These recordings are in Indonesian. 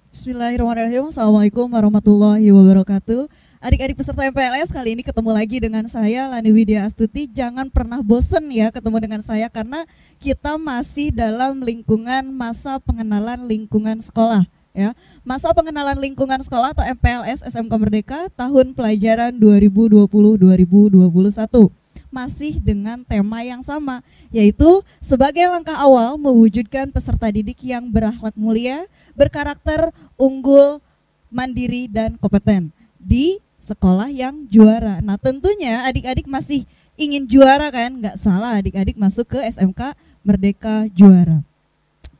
Bismillahirrahmanirrahim. Assalamualaikum warahmatullahi wabarakatuh. Adik-adik peserta MPLS, kali ini ketemu lagi dengan saya Lani Widya Astuti. Jangan pernah bosen ya ketemu dengan saya, karena kita masih dalam lingkungan masa pengenalan lingkungan sekolah ya. Masa pengenalan lingkungan sekolah atau MPLS SMK Merdeka tahun pelajaran 2020-2021. Masih dengan tema yang sama, yaitu sebagai langkah awal mewujudkan peserta didik yang berakhlak mulia, berkarakter unggul, mandiri, dan kompeten di sekolah yang juara. Nah, tentunya adik-adik masih ingin juara kan? Nggak salah adik-adik masuk ke SMK Merdeka Juara.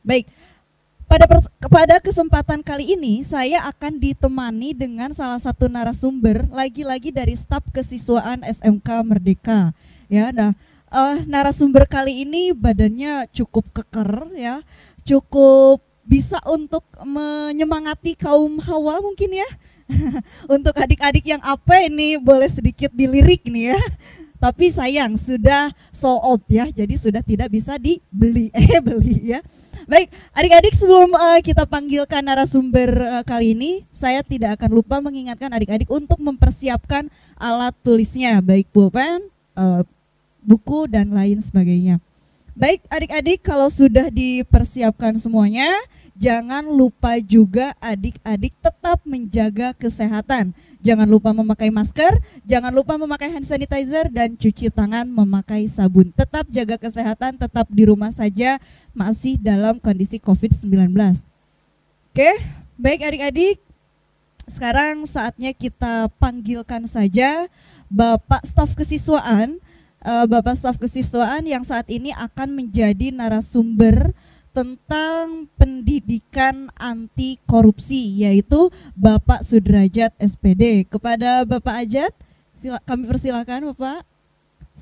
Baik, pada kesempatan kali ini saya akan ditemani dengan salah satu narasumber, lagi-lagi dari staf kesiswaan SMK Merdeka. Ya, nah, narasumber kali ini badannya cukup keker ya, cukup bisa untuk menyemangati kaum hawa mungkin ya. Untuk adik-adik yang apa ini boleh sedikit dilirik nih ya. Tapi sayang sudah sold out ya, jadi sudah tidak bisa dibeli beli ya. Baik, adik-adik, sebelum kita panggilkan narasumber kali ini, saya tidak akan lupa mengingatkan adik-adik untuk mempersiapkan alat tulisnya, baik pulpen, buku, dan lain sebagainya. Baik adik-adik, kalau sudah dipersiapkan semuanya, jangan lupa juga adik-adik tetap menjaga kesehatan. Jangan lupa memakai masker, jangan lupa memakai hand sanitizer, dan cuci tangan memakai sabun. Tetap jaga kesehatan, tetap di rumah saja, masih dalam kondisi COVID-19. Oke, baik adik-adik, sekarang saatnya kita panggilkan saja Bapak Staf Kesiswaan. Bapak Staf Kesiswaan yang saat ini akan menjadi narasumber tentang pendidikan anti korupsi, yaitu Bapak Sudrajat SPD. Kepada Bapak Ajat, kami persilakan Bapak.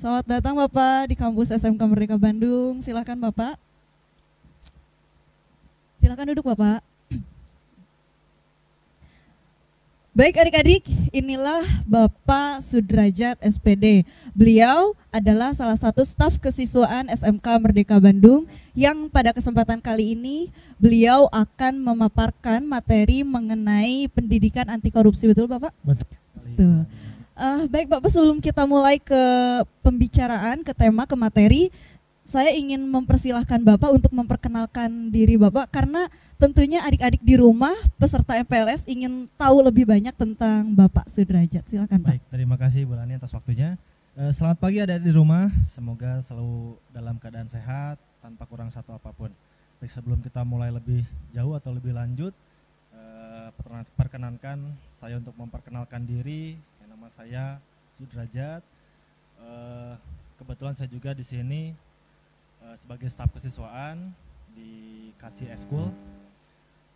Selamat datang Bapak di kampus SMK Merdeka Bandung. Silakan Bapak. Silakan duduk Bapak. Baik adik-adik, inilah Bapak Sudrajat SPD. Beliau adalah salah satu staf kesiswaan SMK Merdeka Bandung yang pada kesempatan kali ini beliau akan memaparkan materi mengenai pendidikan anti korupsi, betul Bapak? Betul. Baik Bapak, sebelum kita mulai ke pembicaraan, ke tema, ke materi, saya ingin mempersilahkan Bapak untuk memperkenalkan diri Bapak, karena tentunya adik-adik di rumah peserta MPLS ingin tahu lebih banyak tentang Bapak Sudrajat. Silakan Pak. Baik, terima kasih Bu Lani atas waktunya. Selamat pagi adik-adik di rumah, semoga selalu dalam keadaan sehat tanpa kurang satu apapun. Baik, sebelum kita mulai lebih jauh atau lebih lanjut, perkenankan saya untuk memperkenalkan diri. Nama saya Sudrajat. Kebetulan saya juga di sini sebagai staf kesiswaan di Kasih Eskul.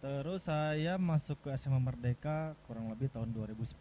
Terus saya masuk ke SMA Merdeka kurang lebih tahun 2010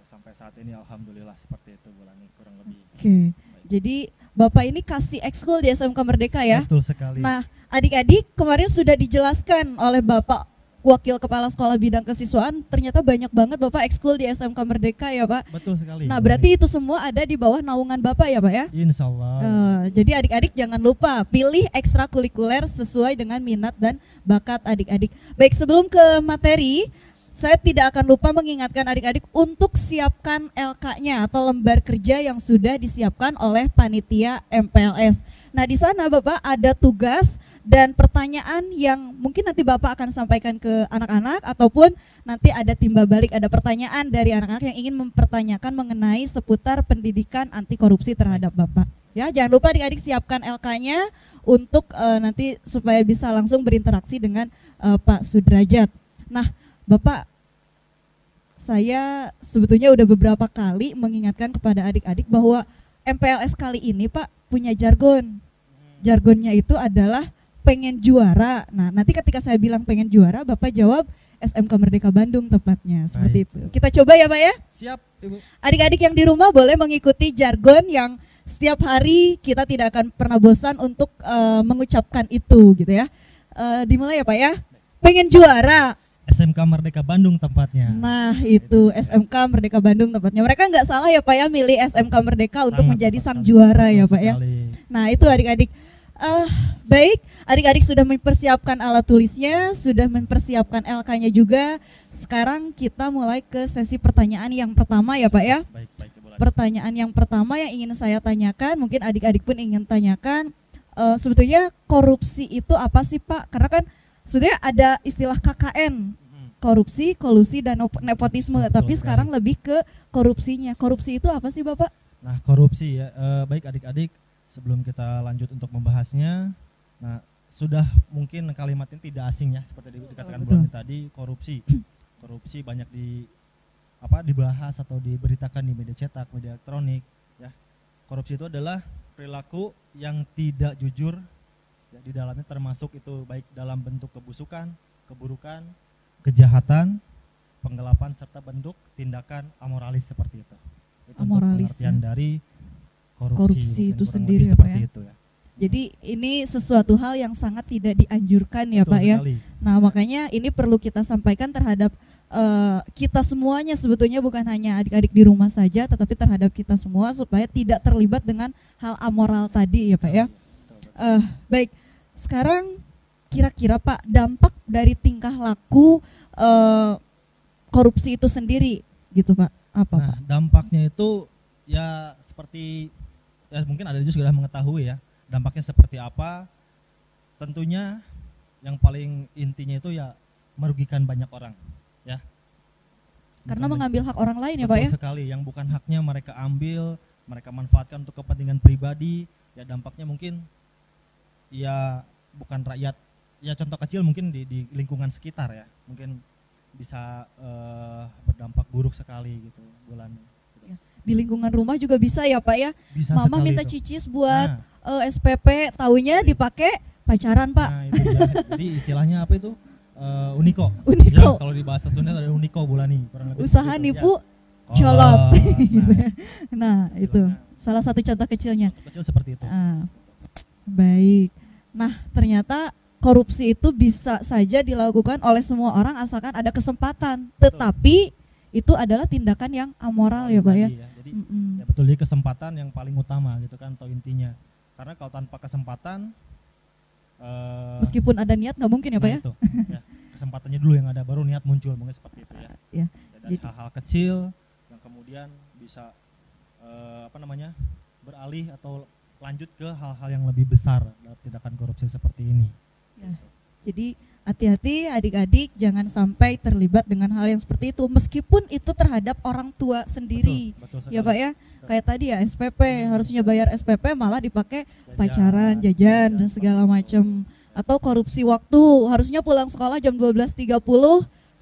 sampai saat ini, alhamdulillah seperti itu Bu Lani, kurang lebih. Oke. Jadi Bapak ini Kasih Ekskul di SMK Merdeka ya? Betul sekali. Nah, adik-adik, kemarin sudah dijelaskan oleh Bapak Wakil Kepala Sekolah Bidang Kesiswaan, ternyata banyak banget Bapak ekskul di SMK Merdeka ya Pak? Betul sekali. Nah, berarti itu semua ada di bawah naungan Bapak ya Pak ya? Insya Allah. Jadi adik-adik jangan lupa pilih ekstrakurikuler sesuai dengan minat dan bakat adik-adik. Baik, sebelum ke materi, saya tidak akan lupa mengingatkan adik-adik untuk siapkan LK-nya atau lembar kerja yang sudah disiapkan oleh panitia MPLS. Nah, di sana Bapak ada tugas dan pertanyaan yang mungkin nanti Bapak akan sampaikan ke anak-anak, ataupun nanti ada timba balik, ada pertanyaan dari anak-anak yang ingin mempertanyakan mengenai seputar pendidikan anti korupsi terhadap Bapak. Ya, jangan lupa adik-adik siapkan LK-nya untuk nanti supaya bisa langsung berinteraksi dengan Pak Sudrajat. Nah, Bapak, saya sebetulnya udah beberapa kali mengingatkan kepada adik-adik bahwa MPLS kali ini Pak punya jargon. Jargonnya itu adalah pengen juara. Nah, nanti ketika saya bilang pengen juara, Bapak jawab SMK Merdeka Bandung tepatnya, seperti itu. Kita coba ya Pak ya? Siap Ibu. Adik-adik yang di rumah boleh mengikuti jargon yang setiap hari kita tidak akan pernah bosan untuk mengucapkan itu gitu ya. Dimulai ya Pak ya? Pengen juara. SMK Merdeka Bandung tempatnya. Nah itu SMK Merdeka Bandung tempatnya. Mereka nggak salah ya Pak ya milih SMK Merdeka untuk menjadi sang juara ya Pak ya. Nah itu adik-adik. Eh, Baik, adik-adik sudah mempersiapkan alat tulisnya, sudah mempersiapkan LK-nya juga. Sekarang kita mulai ke sesi pertanyaan yang pertama ya Pak ya. Baik, baik, Ibu Lani. Pertanyaan yang pertama yang ingin saya tanyakan, mungkin adik-adik pun ingin tanyakan, sebetulnya korupsi itu apa sih Pak? Karena kan sebetulnya ada istilah KKN, korupsi, kolusi, dan nepotisme, Betul tapi sekali. sekarang lebih ke korupsinya. Korupsi itu apa sih Bapak? Nah, korupsi ya, baik adik-adik, sebelum kita lanjut untuk membahasnya, nah sudah mungkin kalimat ini tidak asing ya, seperti dikatakan Bu Betul. Lani tadi, korupsi. Korupsi banyak dibahas atau diberitakan di media cetak, media elektronik, ya. Korupsi itu adalah perilaku yang tidak jujur, ya, di dalamnya termasuk itu baik dalam bentuk kebusukan, keburukan, kejahatan, penggelapan serta bentuk tindakan amoralis seperti itu. Itu untuk Amoralis, pengertian ya. dari korupsi Korupsi mungkin itu kurang sendiri lebih ya, Pak, seperti ya. itu ya. Jadi ini sesuatu hal yang sangat tidak dianjurkan ya Betul Pak ya. sekali. Nah makanya ini perlu kita sampaikan terhadap kita semuanya, sebetulnya bukan hanya adik-adik di rumah saja, tetapi terhadap kita semua supaya tidak terlibat dengan hal amoral tadi ya Pak ya. Betul, betul. Baik, sekarang kira-kira Pak, dampak dari tingkah laku korupsi itu sendiri gitu Pak, apa Nah, Pak? dampaknya itu ya seperti ya mungkin ada juga sudah mengetahui ya dampaknya seperti apa. Tentunya yang paling intinya itu ya merugikan banyak orang ya. Karena Bukan mengambil hak orang lain ya betul Pak ya. sekali, yang bukan haknya mereka ambil, mereka manfaatkan untuk kepentingan pribadi. Ya dampaknya mungkin ya bukan rakyat, ya contoh kecil mungkin di lingkungan sekitar ya, mungkin bisa berdampak buruk sekali gitu bulan. Di lingkungan rumah juga bisa ya Pak ya. Bisa Mama sekali minta itu. cicis buat Nah, SPP, taunya dipakai pacaran Pak. nah itu ya. Jadi istilahnya apa itu? Uniko. Uniko. Ya, kalau di bahasa Sunda ada uniko bulani. Kurang lebih Usaha seperti itu, nipu ya. colok. Nah, Nah itu istilahnya salah satu contoh kecilnya. contoh kecil seperti itu. Baik. Nah ternyata korupsi itu bisa saja dilakukan oleh semua orang asalkan ada kesempatan. Tetapi itu adalah tindakan yang amoral ya Pak ya. Tadi Jadi ya betul, jadi kesempatan yang paling utama gitu kan atau intinya. Karena kalau tanpa kesempatan Meskipun ada niat nggak mungkin ya Pak ya. itu, ya, kesempatannya dulu yang ada baru niat muncul, mungkin seperti itu ya. Ya, Dari jadi- hal-hal kecil yang kemudian bisa beralih atau lanjut ke hal-hal yang lebih besar dalam tindakan korupsi seperti ini. Ya. Jadi hati-hati adik-adik, jangan sampai terlibat dengan hal yang seperti itu meskipun itu terhadap orang tua sendiri. Betul Ya sekali. Pak ya, kayak tadi ya SPP, harusnya bayar SPP malah dipakai Jajan, pacaran, jajan dan segala macam. Atau korupsi waktu, harusnya pulang sekolah jam 12.30,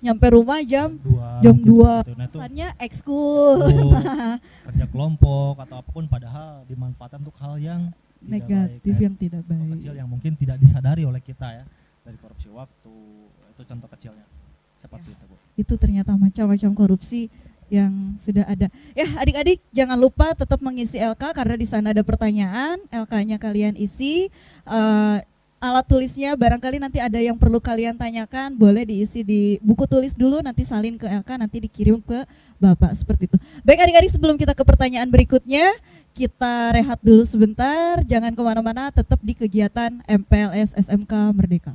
nyampe rumah jam 2 jam mungkin 2. seperti itu. Nah, itu Kesannya ekskul. kerja kelompok atau apapun, padahal dimanfaatkan untuk hal yang tidak Negatif baik, yang tidak contoh baik. kecil yang mungkin tidak disadari oleh kita ya, dari korupsi waktu. Itu contoh kecilnya seperti itu Bu. Itu ternyata macam-macam korupsi yang sudah ada. Ya adik-adik jangan lupa tetap mengisi LK karena di sana ada pertanyaan, LK-nya kalian isi. Alat tulisnya barangkali nanti ada yang perlu kalian tanyakan, boleh diisi di buku tulis dulu, nanti salin ke LK, nanti dikirim ke Bapak seperti itu. Baik adik-adik, sebelum kita ke pertanyaan berikutnya, kita rehat dulu sebentar, jangan kemana-mana, tetap di kegiatan MPLS SMK Merdeka.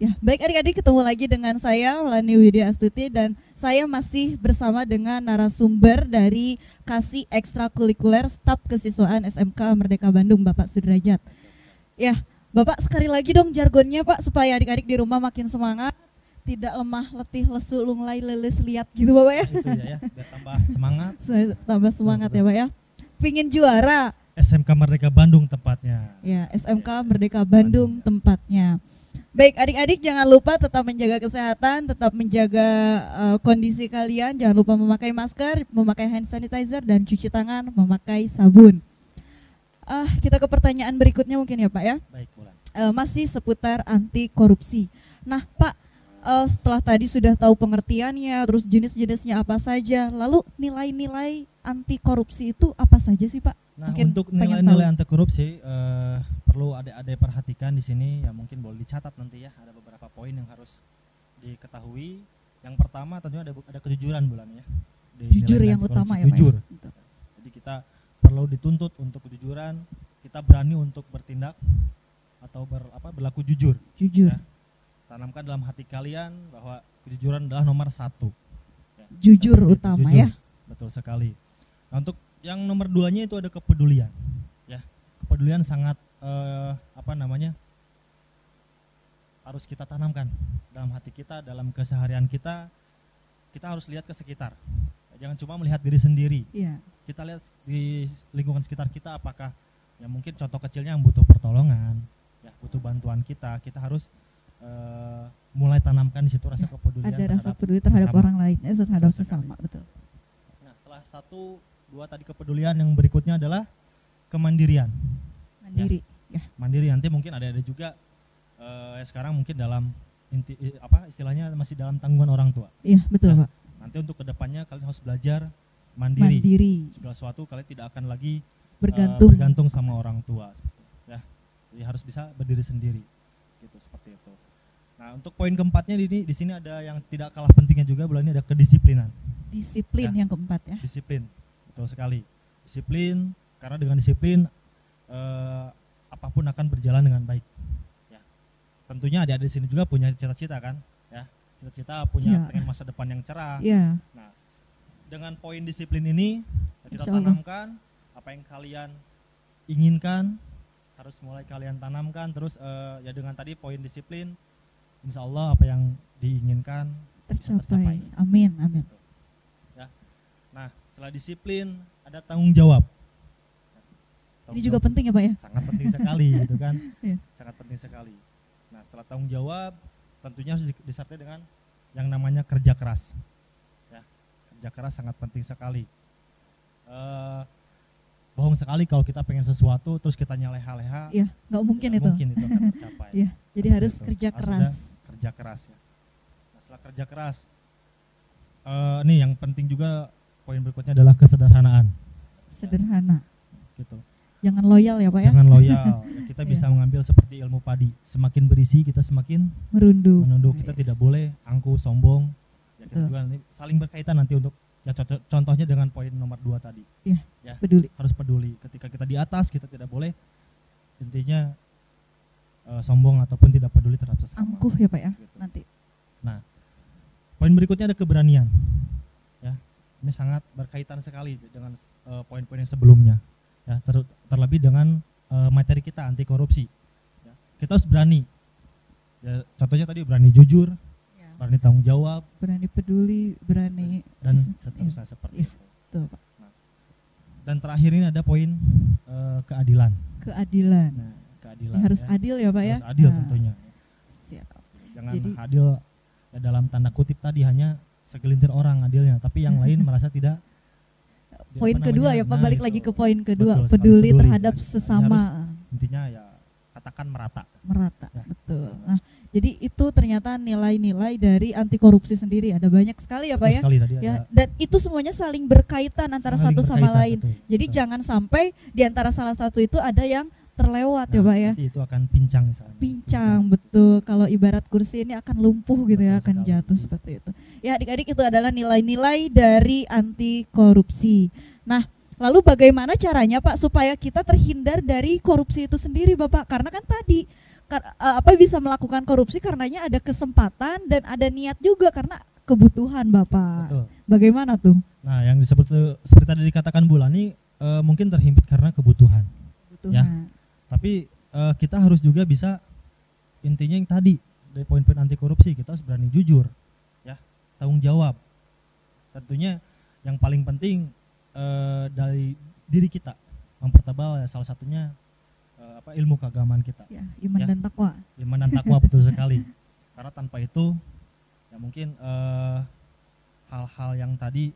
Ya, baik adik-adik, ketemu lagi dengan saya Lani Widya Astuti dan saya masih bersama dengan narasumber dari Kasih Ekstrakurikuler Staf Kesiswaan SMK Merdeka Bandung, Bapak Sudrajat. Ya, Bapak sekali lagi dong jargonnya Pak supaya adik-adik di rumah makin semangat, tidak lemah, letih, lesu, lunglai, leles, lihat gitu Bapak ya. Itu ya, biar tambah semangat. Tambah semangat ya Pak ya. Pingin juara. SMK Merdeka Bandung tempatnya. Ya, SMK Merdeka Bandung tempatnya. Baik adik-adik, jangan lupa tetap menjaga kesehatan, tetap menjaga kondisi kalian, jangan lupa memakai masker, memakai hand sanitizer dan cuci tangan, memakai sabun. Kita ke pertanyaan berikutnya mungkin ya Pak ya. Baik, Bulan. Masih seputar anti korupsi. Nah Pak, setelah tadi sudah tahu pengertiannya, terus jenis-jenisnya apa saja, lalu nilai-nilai anti korupsi itu apa saja sih Pak? Nah, Mungkin untuk pengen nilai-nilai tahu. anti korupsi perlu adik-adik perhatikan di sini ya, mungkin boleh dicatat nanti ya, ada beberapa poin yang harus diketahui. Yang pertama tentunya ada kejujuran Bulan ya. Jujur nilai yang anti utama korupsi. ya Pak. Jujur. Ya? Jadi kita perlu dituntut untuk kejujuran, kita berani untuk bertindak atau berlaku jujur. Jujur. Ya. Tanamkan dalam hati kalian bahwa kejujuran adalah nomor 1. Ya. Jujur Seperti itu, utama jujur. ya. Betul sekali. Nah, untuk yang nomor 2-nya itu ada kepedulian. Ya, kepedulian sangat harus kita tanamkan dalam hati kita, dalam keseharian kita. Kita harus lihat ke sekitar. Jangan cuma melihat diri sendiri. Iya. Kita lihat di lingkungan sekitar kita, apakah ya mungkin contoh kecilnya yang butuh pertolongan, ya butuh bantuan kita harus mulai tanamkan di situ rasa kepedulian. Ada rasa peduli terhadap sesama. orang lain, terhadap Betul sesama, betul. Nah, setelah 1, 2 tadi kepedulian, yang berikutnya adalah kemandirian. Mandiri. Ya. Mandiri, nanti mungkin ada juga sekarang mungkin dalam istilahnya masih dalam tanggungan orang tua. Iya, betul Nah, Pak. Nanti untuk kedepannya kalian harus belajar mandiri. Segala sesuatu kalian tidak akan lagi bergantung sama orang tua. Ya, jadi harus bisa berdiri sendiri. Gitu, seperti itu. Nah, untuk poin keempatnya di sini ada yang tidak kalah pentingnya juga, Bulan, ini ada kedisiplinan. Disiplin Ya. yang keempat ya. Disiplin, betul sekali. Disiplin, karena dengan disiplin apapun akan berjalan dengan baik. Ya. Tentunya adik-adik di sini juga punya cita-cita kan, ya. Cita-cita punya Ya. pengen masa depan yang cerah. Iya. Nah, dengan poin disiplin ini kita Insya Allah. tanamkan apa yang kalian inginkan, harus mulai kalian tanamkan. Terus ya dengan tadi poin disiplin, insya Allah apa yang diinginkan bisa tercapai. Amin, amin. Ya. Nah, setelah disiplin ada tanggung jawab. Ini juga penting ya Pak ya. Sangat penting sekali gitu kan. Iya. Sangat penting sekali. Nah, setelah tanggung jawab tentunya harus disertai dengan yang namanya kerja keras. Ya, kerja keras sangat penting sekali. Bohong sekali kalau kita pengen sesuatu terus kita nyaleha-leha. Iya, nggak mungkin itu. Mungkin itu akan tercapai. Iya, jadi harus Itu. kerja Harus keras. ada kerja keras ya. Nah, setelah kerja keras, nih yang penting juga poin berikutnya adalah kesederhanaan. Sederhana. Gitu. Jangan loyal ya Pak ya. Jangan loyal. Ya, kita Iya. bisa mengambil seperti ilmu padi. Semakin berisi kita semakin Merunduk. menunduk. Kita tidak boleh angkuh, sombong. Ya, kita Betul. juga nanti saling berkaitan nanti untuk ya contohnya dengan poin nomor 2 tadi. Iya. Ya, Peduli. harus peduli. Ketika kita di atas kita tidak boleh intinya sombong ataupun tidak peduli terhadap sesama. Angkuh ya Pak ya. Gitu. Nanti. Nah, poin berikutnya ada keberanian. Ya, ini sangat berkaitan sekali dengan poin-poin yang sebelumnya. Ya, terlebih dengan materi kita anti korupsi. Ya, kita harus berani. Ya, contohnya tadi berani jujur, Ya. berani tanggung jawab, Berani peduli, berani dan Iya. seterusnya seperti Iya. itu. Tuh, Pak. Dan terakhir ini ada poin keadilan. Keadilan. Nah, keadilan. Ya, harus ya. adil ya Pak ya. Harus adil Nah, tentunya. siap. Jangan Jadi- adil ya, dalam tanda kutip tadi hanya segelintir orang adilnya, tapi yang lain merasa tidak. Poin kedua ya Pak, balik itu. lagi ke poin kedua, Betul sekali, peduli terhadap Ya, sesama. intinya ya katakan merata. Merata, Ya. betul. Nah, jadi itu ternyata nilai-nilai dari anti korupsi sendiri ada banyak sekali ya Pak Betul ya. sekali tadi Ya, ada dan itu semuanya saling berkaitan antara saling satu sama berkaitan, lain. betul, Jadi betul. jangan sampai di antara salah satu itu ada yang terlewat ya Nah, Pak ya. nanti itu akan pincang misalnya. Pincang, betul. Kalau ibarat kursi ini akan lumpuh gitu ya, Betul akan sekali. jatuh seperti itu. Ya adik-adik, itu adalah nilai-nilai dari anti korupsi. Nah, lalu bagaimana caranya Pak supaya kita terhindar dari korupsi itu sendiri Bapak? Karena kan tadi bisa melakukan korupsi karenanya ada kesempatan dan ada niat juga karena kebutuhan Bapak. Betul. Bagaimana tuh? Nah, yang disebut seperti tadi dikatakan Bulani mungkin terhimpit karena kebutuhan. Ya. Tapi kita harus juga bisa, intinya yang tadi dari poin-poin anti korupsi, kita harus berani jujur, ya, tanggung jawab. Tentunya yang paling penting dari diri kita mempertebal ya, salah satunya ilmu keagamaan kita. Ya, iman dan takwa. Iman dan takwa betul sekali. Karena tanpa itu ya mungkin hal-hal yang tadi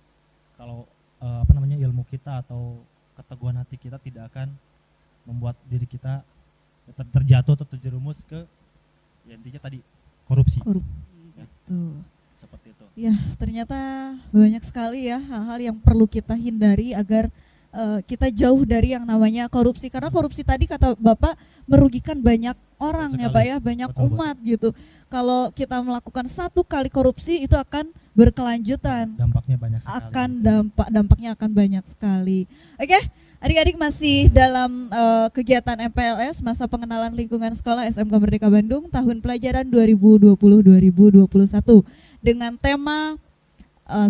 kalau ilmu kita atau keteguhan hati kita tidak akan membuat diri kita terjatuh atau terjerumus ke ya intinya tadi korupsi. Ya. Gitu. Seperti itu. Ya, ternyata banyak sekali ya hal-hal yang perlu kita hindari agar kita jauh dari yang namanya korupsi, karena korupsi tadi kata Bapak merugikan banyak orang ya Pak ya, banyak umat gitu. Kalau kita melakukan satu kali korupsi itu akan berkelanjutan. Dampaknya banyak sekali. Dampaknya akan banyak sekali. Oke, adik-adik masih dalam kegiatan MPLS masa pengenalan lingkungan sekolah SMK Merdeka Bandung tahun pelajaran 2020-2021 dengan tema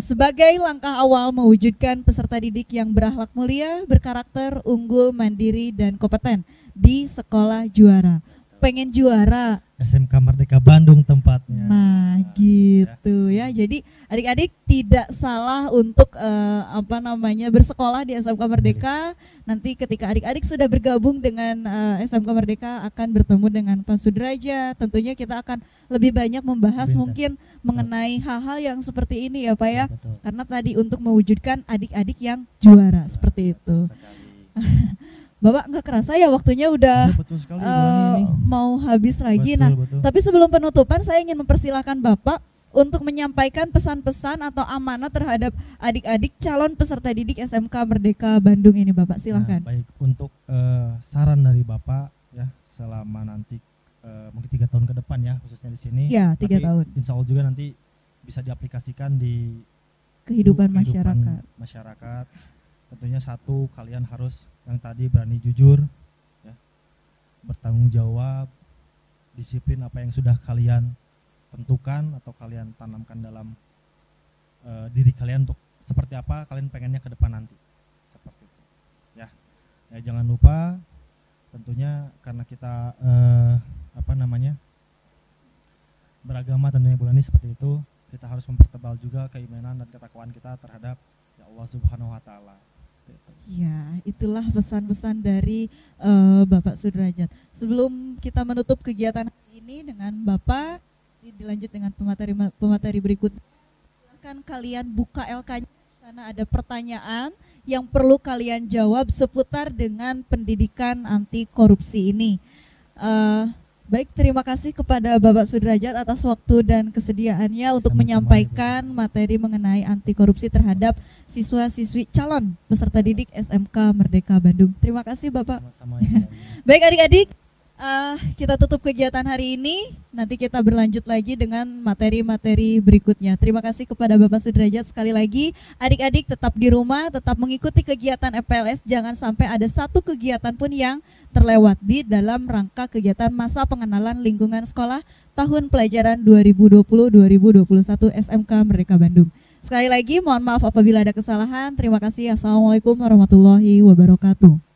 sebagai langkah awal mewujudkan peserta didik yang berakhlak mulia, berkarakter, unggul, mandiri, dan kompeten di sekolah juara. Pengen juara SMK Merdeka Bandung tempatnya. Nah, gitu ya. Jadi adik-adik tidak salah untuk bersekolah di SMK Merdeka. Nanti ketika adik-adik sudah bergabung dengan SMK Merdeka akan bertemu dengan Pak Sudrajat. Tentunya kita akan lebih banyak membahas mungkin mengenai hal-hal yang seperti ini ya Pak ya. Karena tadi untuk mewujudkan adik-adik yang juara seperti itu. Bapak nggak kerasa ya waktunya udah mau habis lagi. Betul. Tapi sebelum penutupan saya ingin mempersilahkan Bapak untuk menyampaikan pesan-pesan atau amanah terhadap adik-adik calon peserta didik SMK Merdeka Bandung ini Bapak, silahkan. Baik, untuk saran dari Bapak ya selama nanti mungkin 3 tahun ke depan ya khususnya di sini. Ya, 3 tahun. Insya Allah juga nanti bisa diaplikasikan di kehidupan masyarakat. Tentunya satu, kalian harus yang tadi berani jujur, ya, bertanggung jawab, disiplin apa yang sudah kalian tentukan atau kalian tanamkan dalam diri kalian untuk seperti apa kalian pengennya ke depan nanti, seperti itu. Ya, jangan lupa tentunya karena kita beragama tentunya Bulani seperti itu, kita harus mempertebal juga keimanan dan ketakwaan kita terhadap ya Allah Subhanahu Wa Taala. Ya, itulah pesan-pesan dari Bapak Sudrajat. Sebelum kita menutup kegiatan hari ini dengan Bapak, dilanjut dengan pemateri berikutnya. Silakan kalian buka LK-nya, di sana ada pertanyaan yang perlu kalian jawab seputar dengan pendidikan anti korupsi ini. Baik, terima kasih kepada Bapak Sudrajat atas waktu dan kesediaannya untuk menyampaikan materi mengenai anti korupsi terhadap siswa-siswi calon peserta didik SMK Merdeka Bandung. Terima kasih Bapak. Baik adik-adik, kita tutup kegiatan hari ini. Nanti kita berlanjut lagi dengan materi-materi berikutnya. Terima kasih kepada Bapak Sudrajat sekali lagi. Adik-adik tetap di rumah, tetap mengikuti kegiatan FPLS. Jangan sampai ada satu kegiatan pun yang terlewat di dalam rangka kegiatan masa pengenalan lingkungan sekolah tahun pelajaran 2020-2021 SMK Merdeka Bandung. Sekali lagi mohon maaf apabila ada kesalahan. Terima kasih. Assalamualaikum warahmatullahi wabarakatuh.